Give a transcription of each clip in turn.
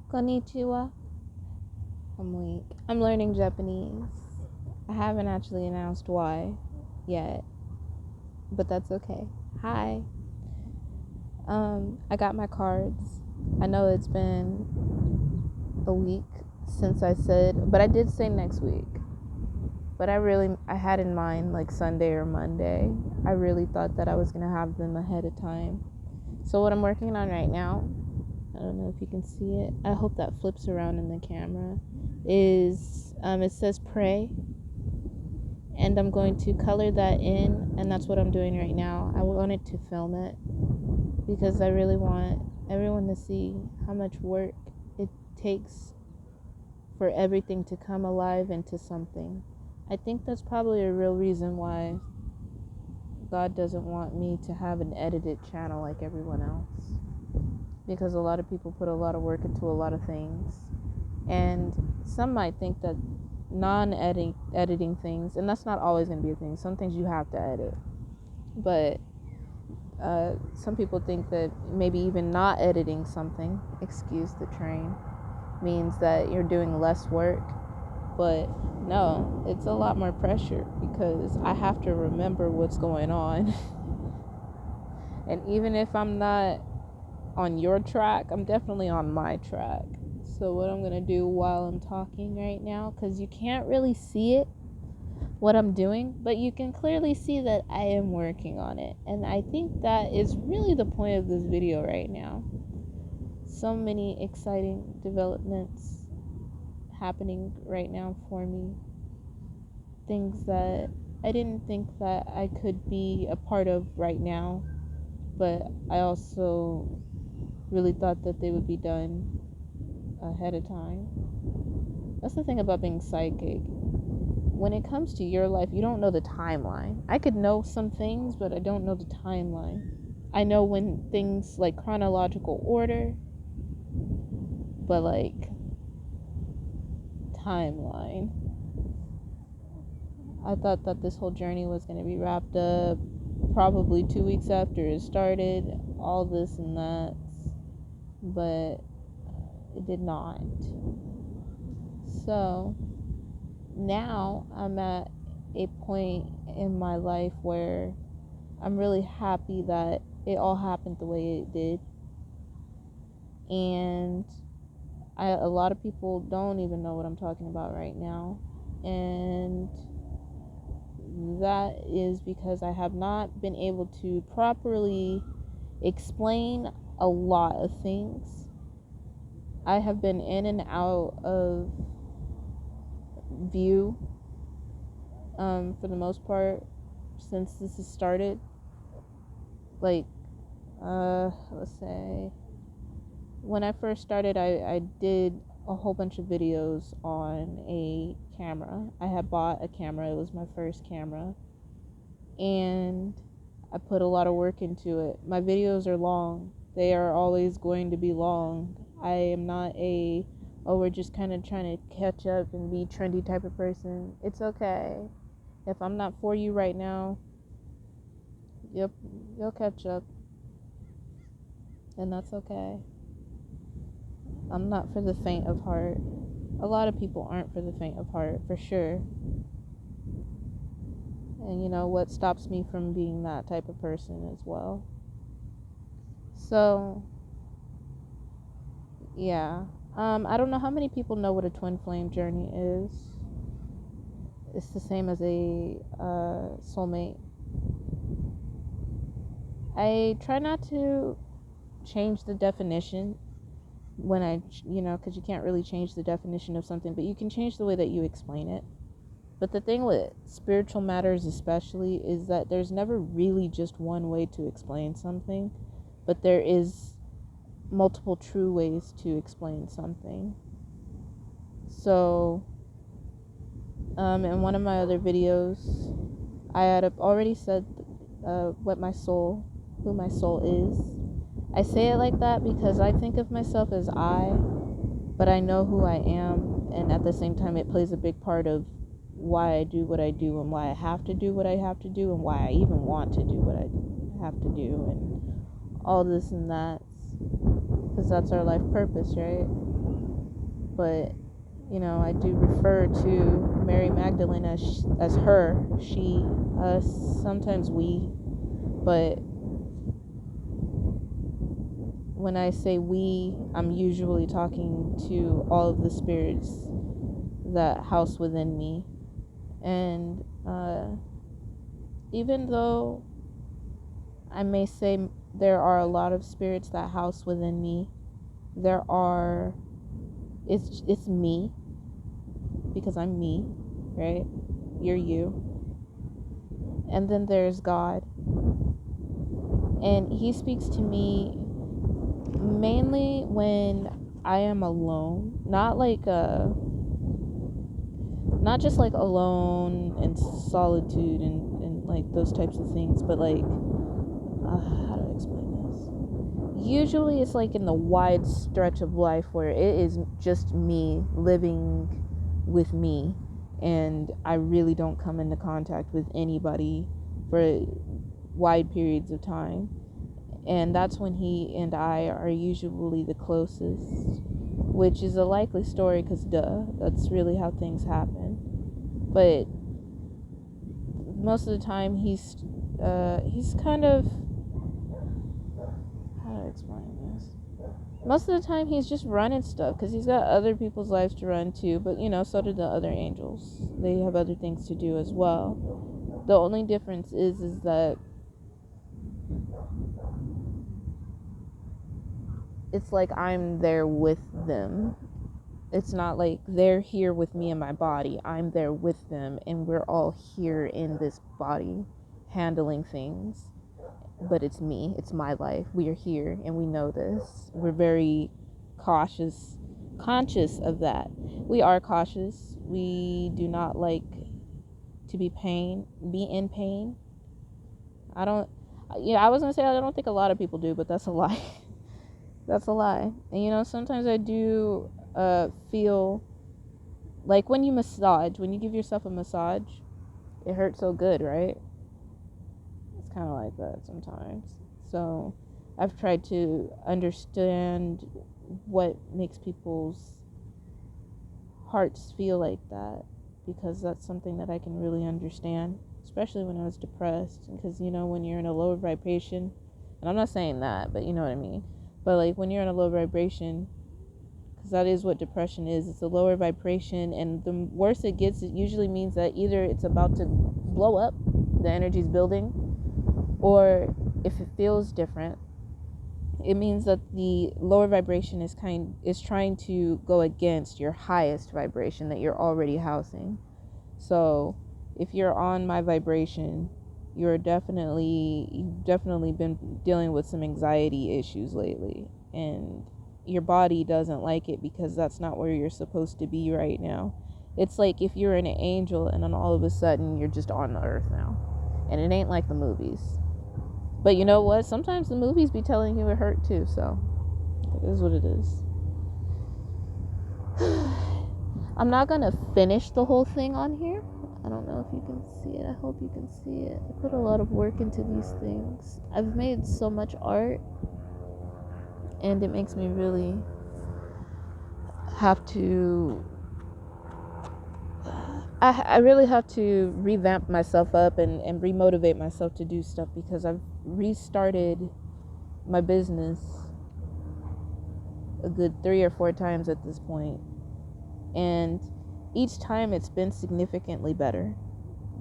Konnichiwa. I'm weak. I'm learning Japanese. I haven't actually announced why yet, but that's okay. Hi. I got my cards. I know it's been a week since I said, but I did say next week. But I had in mind like Sunday or Monday. I really thought that I was gonna have them ahead of time. So what I'm working on right now, I don't know if you can see it. I hope that flips around in the camera. Is it says pray, and I'm going to color that in, and that's what I'm doing right now. I wanted to film it because I really want everyone to see how much work it takes for everything to come alive into something. I think that's probably a real reason why God doesn't want me to have an edited channel like everyone else, because a lot of people put a lot of work into a lot of things, and some might think that non-editing things, and that's not always going to be a thing. Some things you have to edit, but some people think that maybe even not editing something, excuse the train, means that you're doing less work. But no, it's a lot more pressure because I have to remember what's going on. And even if I'm not on your track, I'm definitely on my track. So what I'm going to do while I'm talking right now, because you can't really see it, what I'm doing, but you can clearly see that I am working on it. And I think that is really the point of this video right now. So many exciting developments happening right now for me. Things that I didn't think that I could be a part of right now, but I also really thought that they would be done ahead of time. That's the thing about being psychic. When it comes to your life, you don't know the timeline. I could know some things, but I don't know the timeline. I know when things like chronological order, but like timeline. I thought that this whole journey was going to be wrapped up probably 2 weeks after it started, all this and that, but it did not. So now I'm at a point in my life where I'm really happy that it all happened the way it did. And a lot of people don't even know what I'm talking about right now. And that is because I have not been able to properly explain a lot of things. I have been in and out of view for the most part since this has started. Like, let's say, when I first started, I did a whole bunch of videos on a camera. I had bought a camera, it was my first camera, and I put a lot of work into it. My videos are long, they are always going to be long. I am not we're just kind of trying to catch up and be trendy type of person. It's okay. If I'm not for you right now, yep, you'll catch up, and that's okay. I'm not for the faint of heart. A lot of people aren't for the faint of heart, for sure. And you know what stops me from being that type of person as well. So, yeah. I don't know how many people know what a twin flame journey is. It's the same as a soulmate. I try not to change the definition when because you can't really change the definition of something, but you can change the way that you explain it. But the thing with spiritual matters especially is that there's never really just one way to explain something, but there is multiple true ways to explain something. So, in one of my other videos, I had already said who my soul is. I say it like that because I think of myself as but I know who I am, and at the same time, it plays a big part of why I do what I do, and why I have to do what I have to do, and why I even want to do what I have to do, and all this and that, because that's our life purpose, right? but I do refer to Mary Magdalene as her, she, us, sometimes we. But when I say we, I'm usually talking to all of the spirits that house within me. And even though I may say there are a lot of spirits that house within me, it's me, because I'm me, right? You're you. And then there's God. And he speaks to me mainly when I am alone. Not just like alone and solitude and like those types of things, but like, how do I explain this? Usually it's like in the wide stretch of life where it is just me living with me, and I really don't come into contact with anybody for wide periods of time. And that's when he and I are usually the closest, which is a likely story because that's really how things happen. But most of the time he's kind of, how do I explain this? Most of the time he's just running stuff because he's got other people's lives to run too. But so do the other angels. They have other things to do as well. The only difference is that it's like I'm there with them. It's not like they're here with me in my body. I'm there with them, and we're all here in this body handling things. But it's me. It's my life. We are here, and we know this. We're very conscious of that. We are cautious. We do not like to be in pain. I was going to say I don't think a lot of people do, but that's a lie. That's a lie. And sometimes I do feel like when you give yourself a massage, it hurts so good, right? It's kind of like that sometimes. So I've tried to understand what makes people's hearts feel like that, because that's something that I can really understand, especially when I was depressed. Because when you're in a lower vibration, and I'm not saying that, but you know what I mean. But like when you're in a low vibration, because that is what depression is. It's a lower vibration, and the worse it gets, it usually means that either it's about to blow up, the energy's building, or if it feels different, it means that the lower vibration is trying to go against your highest vibration that you're already housing. So if you're on my vibration, you've definitely been dealing with some anxiety issues lately, and your body doesn't like it because that's not where you're supposed to be right now. It's like if you're an angel and then all of a sudden you're just on the earth now, and it ain't like the movies. But you know what? Sometimes the movies be telling you it hurt too, so it is what it is. I'm not gonna finish the whole thing on here. I don't know if you can see it. I hope you can see it. I put a lot of work into these things. I've made so much art, and it makes me really have to I really have to revamp myself up and remotivate myself to do stuff, because I've restarted my business a good 3 or 4 times at this point, and each time it's been significantly better.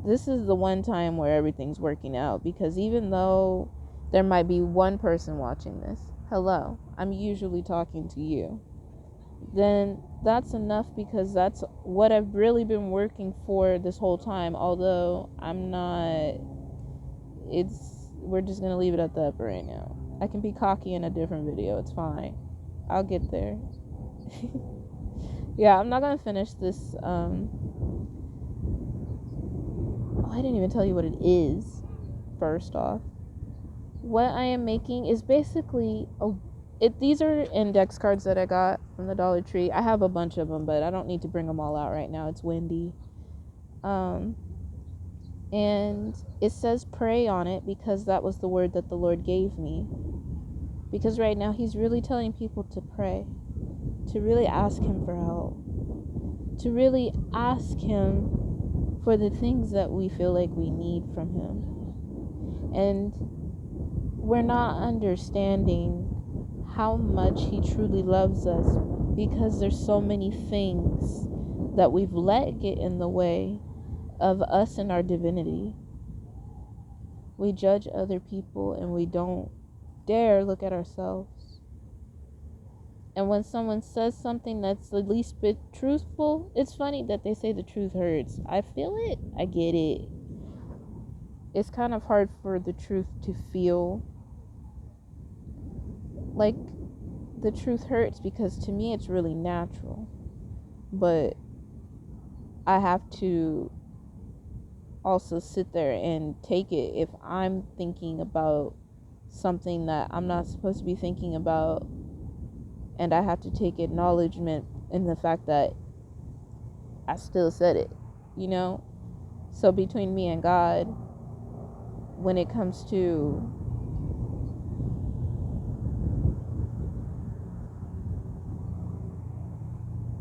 This is the one time where everything's working out, because even though there might be one person watching this, hello, I'm usually talking to you, then that's enough, because that's what I've really been working for this whole time. Although we're just gonna leave it at that for right now. I can be cocky in a different video, it's fine. I'll get there. Yeah, I'm not gonna finish this. I didn't even tell you what it is. First off, what I am making is basically these are index cards that I got from the Dollar Tree. I have a bunch of them, but I don't need to bring them all out right now. It's windy. And it says pray on it, because that was the word that the Lord gave me. Because right now he's really telling people to pray. to really ask Him for help, to really ask Him for the things that we feel like we need from Him. And we're not understanding how much He truly loves us because there's so many things that we've let get in the way of us and our divinity. We judge other people and we don't dare look at ourselves. And when someone says something that's the least bit truthful, it's funny that they say the truth hurts. I feel it. I get it. It's kind of hard for the truth to feel like the truth hurts because to me it's really natural. But I have to also sit there and take it if I'm thinking about something that I'm not supposed to be thinking about, and I have to take acknowledgement in the fact that I still said it, you know? So between me and God, when it comes to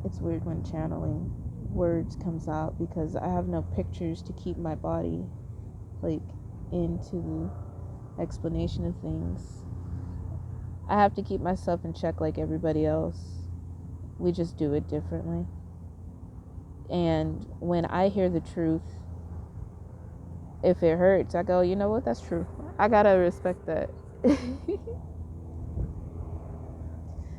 it's weird when channeling words comes out because I have no pictures to keep my body like into the explanation of things. I have to keep myself in check like everybody else. We just do it differently. And when I hear the truth, if it hurts, I go, you know what, that's true. I gotta respect that.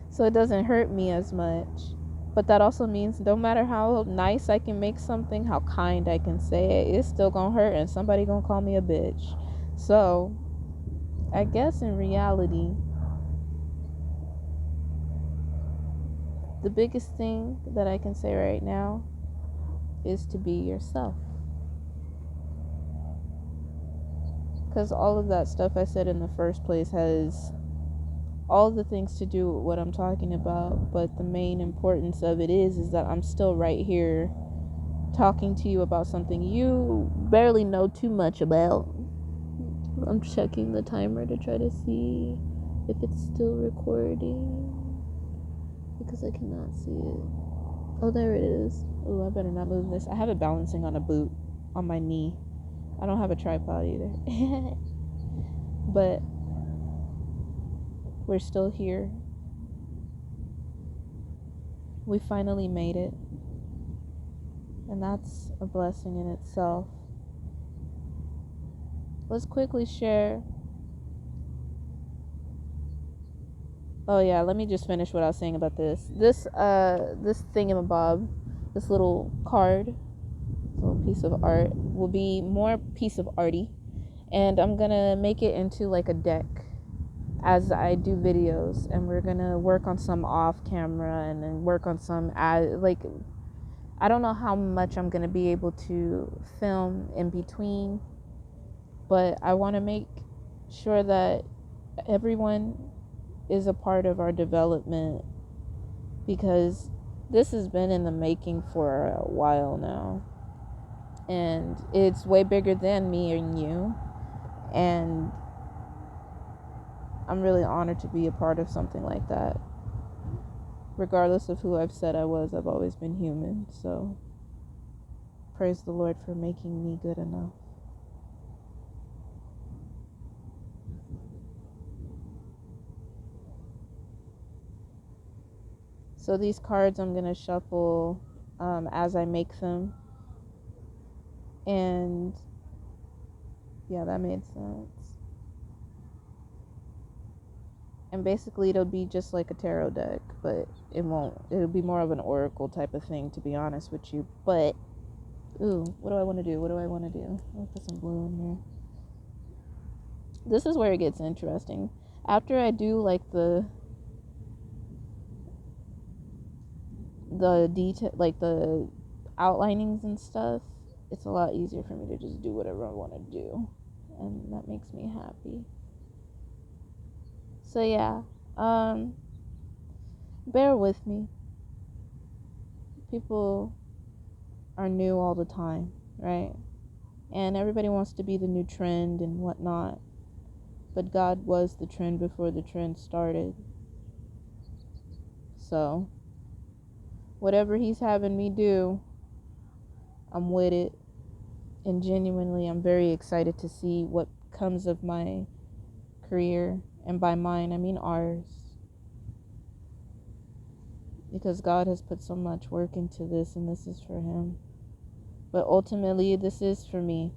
So it doesn't hurt me as much. But that also means no matter how nice I can make something, how kind I can say it, it's still gonna hurt and somebody gonna call me a bitch. So I guess in reality, the biggest thing that I can say right now is to be yourself. Because all of that stuff I said in the first place has all the things to do with what I'm talking about, but the main importance of it is that I'm still right here talking to you about something you barely know too much about. I'm checking the timer to try to see if it's still recording because I cannot see it. Oh, there it is. Oh, I better not move this. I have it balancing on a boot on my knee. I don't have a tripod either. But we're still here. We finally made it. And that's a blessing in itself. Let's quickly share. Oh yeah, let me just finish what I was saying about this. This thingamabob, this little card, little piece of art, will be more piece of arty. And I'm gonna make it into like a deck as I do videos, and we're gonna work on some off camera and then work on some like I don't know how much I'm gonna be able to film in between, but I want to make sure that everyone is a part of our development because this has been in the making for a while now, and it's way bigger than me and you, and I'm really honored to be a part of something like that. Regardless of who I've said I was, I've always been human. So praise the Lord for making me good enough. So these cards I'm going to shuffle as I make them. And yeah, that made sense. And basically it'll be just like a tarot deck, but it won't. It'll be more of an oracle type of thing, to be honest with you. But, ooh, what do I want to do? I'll put some blue in there. This is where it gets interesting. After I do like the detail, like the outlinings and stuff, it's a lot easier for me to just do whatever I want to do, and that makes me happy. So yeah, bear with me. People are new all the time, right? And everybody wants to be the new trend and whatnot, but God was the trend before the trend started. So Whatever he's having me do, I'm with it. And genuinely, I'm very excited to see what comes of my career. And by mine, I mean ours. Because God has put so much work into this, and this is for him. But ultimately, this is for me.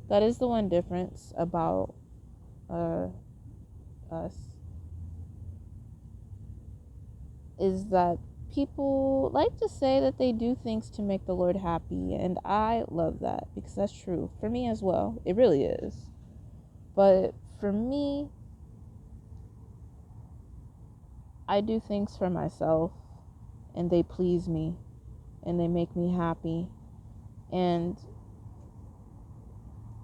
That is the one difference about us. Is that people like to say that they do things to make the Lord happy. And I love that, because that's true. For me as well. It really is. But for me, I do things for myself, and they please me, and they make me happy. And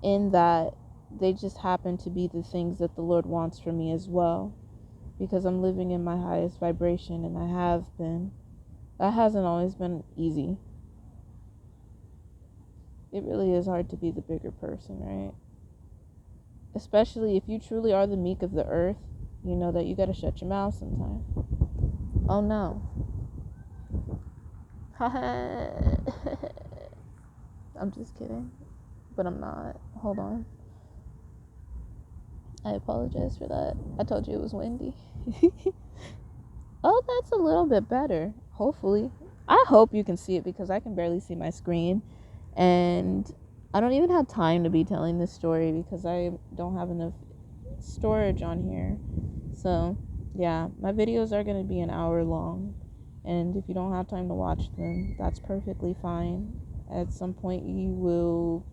in that, they just happen to be the things that the Lord wants for me as well, because I'm living in my highest vibration, and I have been. That hasn't always been easy. It really is hard to be the bigger person, right? Especially if you truly are the meek of the earth, you know that you gotta shut your mouth sometimes. Oh no. I'm just kidding. But I'm not. Hold on. I apologize for that. I told you it was windy. Oh, that's a little bit better. Hopefully. I hope you can see it, because I can barely see my screen. And I don't even have time to be telling this story, because I don't have enough storage on here. So, yeah, my videos are going to be an hour long. And if you don't have time to watch them, that's perfectly fine. At some point, you will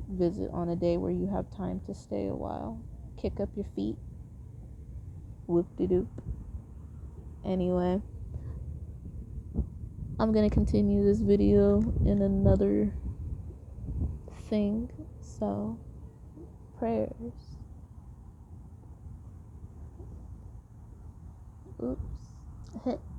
visit on a day where you have time to stay a while. Kick up your feet. Whoop-de-doop. Anyway, I'm gonna continue this video in another thing. So, prayers. Oops.